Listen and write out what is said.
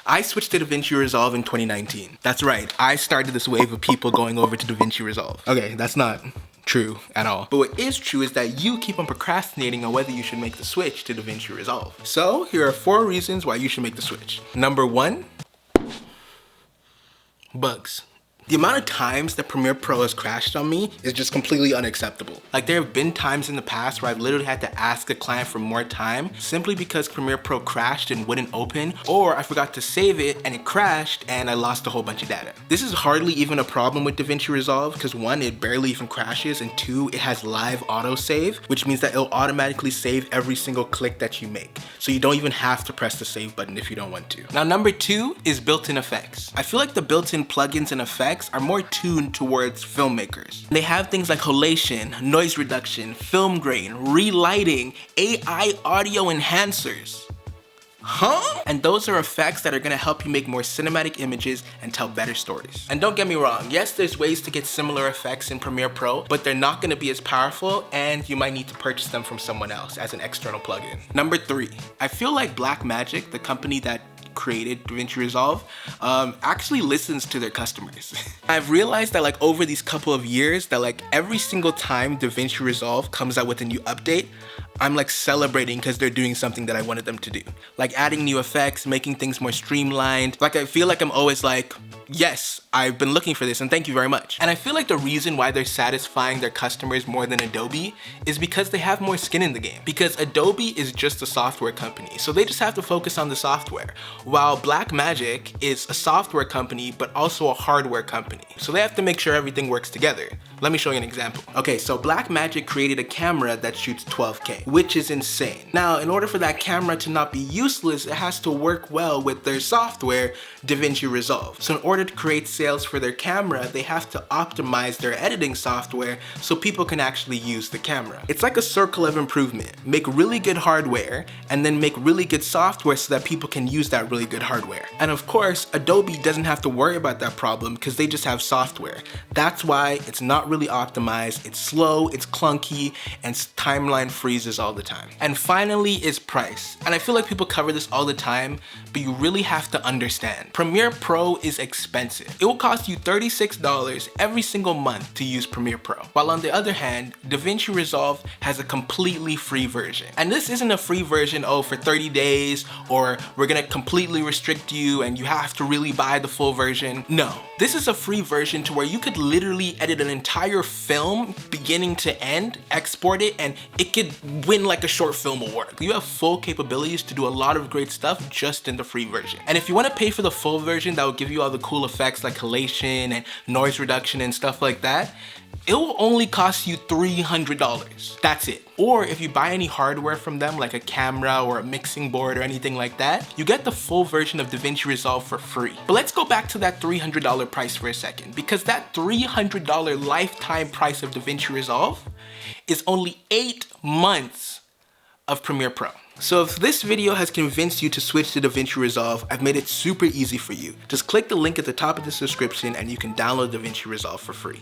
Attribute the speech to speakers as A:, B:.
A: I switched to Davinci Resolve in 2019. That's right, I started this wave of people going over to Davinci Resolve. Okay, that's not true at all. But what is true is that you keep on procrastinating on whether you should make the switch to Davinci Resolve. So here are 4 reasons why you should make the switch. Number 1, bugs. The amount of times that Premiere Pro has crashed on me is just completely unacceptable. Like, there have been times in the past where I've literally had to ask a client for more time simply because Premiere Pro crashed and wouldn't open, or I forgot to save it and it crashed and I lost a whole bunch of data. This is hardly even a problem with Davinci Resolve because 1, it barely even crashes, and 2, it has live autosave, which means that it'll automatically save every single click that you make. So you don't even have to press the save button if you don't want to. Now, number 2 is built-in effects. I feel like the built-in plugins and effects are more tuned towards filmmakers. They have things like halation, noise reduction, film grain, relighting, AI audio enhancers. Huh? And those are effects that are gonna help you make more cinematic images and tell better stories. And don't get me wrong, yes, there's ways to get similar effects in Premiere Pro, but they're not gonna be as powerful, and you might need to purchase them from someone else as an external plugin. Number 3, I feel like Blackmagic, the company that created Davinci Resolve, actually listens to their customers. I've realized that like over these couple of years that like every single time Davinci Resolve comes out with a new update, I'm like celebrating because they're doing something that I wanted them to do. Like adding new effects, making things more streamlined. Like I feel like I'm always like, yes, I've been looking for this and thank you very much. And I feel like the reason why they're satisfying their customers more than Adobe is because they have more skin in the game. Because Adobe is just a software company, so they just have to focus on the software. While Blackmagic is a software company, but also a hardware company. So they have to make sure everything works together. Let me show you an example. Okay, so Blackmagic created a camera that shoots 12K, which is insane. Now, in order for that camera to not be useless, it has to work well with their software, Davinci Resolve. So in order to create sales for their camera, they have to optimize their editing software so people can actually use the camera. It's like a circle of improvement. Make really good hardware, and then make really good software so that people can use that really good hardware. And of course, Adobe doesn't have to worry about that problem because they just have software. That's why it's not really optimized, it's slow, it's clunky, and timeline freezes all the time. And finally is price. And I feel like people cover this all the time, but you really have to understand. Premiere Pro is expensive. It will cost you $36 every single month to use Premiere Pro. While on the other hand, Davinci Resolve has a completely free version. And this isn't a free version, oh, for 30 days, or we're gonna completely restrict you and you have to really buy the full version. No, this is a free version to where you could literally edit an entire film beginning to end, export it, and it could win like a short film award. You have full capabilities to do a lot of great stuff just in the free version. And if you want to pay for the full version that will give you all the cool effects like halation and noise reduction and stuff like that, it will only cost you $300. That's it. Or if you buy any hardware from them, like a camera or a mixing board or anything like that, you get the full version of Davinci Resolve for free. But let's go back to that $300 price for a second, because that $300 lifetime price of Davinci Resolve is only 8 months of Premiere Pro. So if this video has convinced you to switch to Davinci Resolve, I've made it super easy for you. Just click the link at the top of this description and you can download Davinci Resolve for free.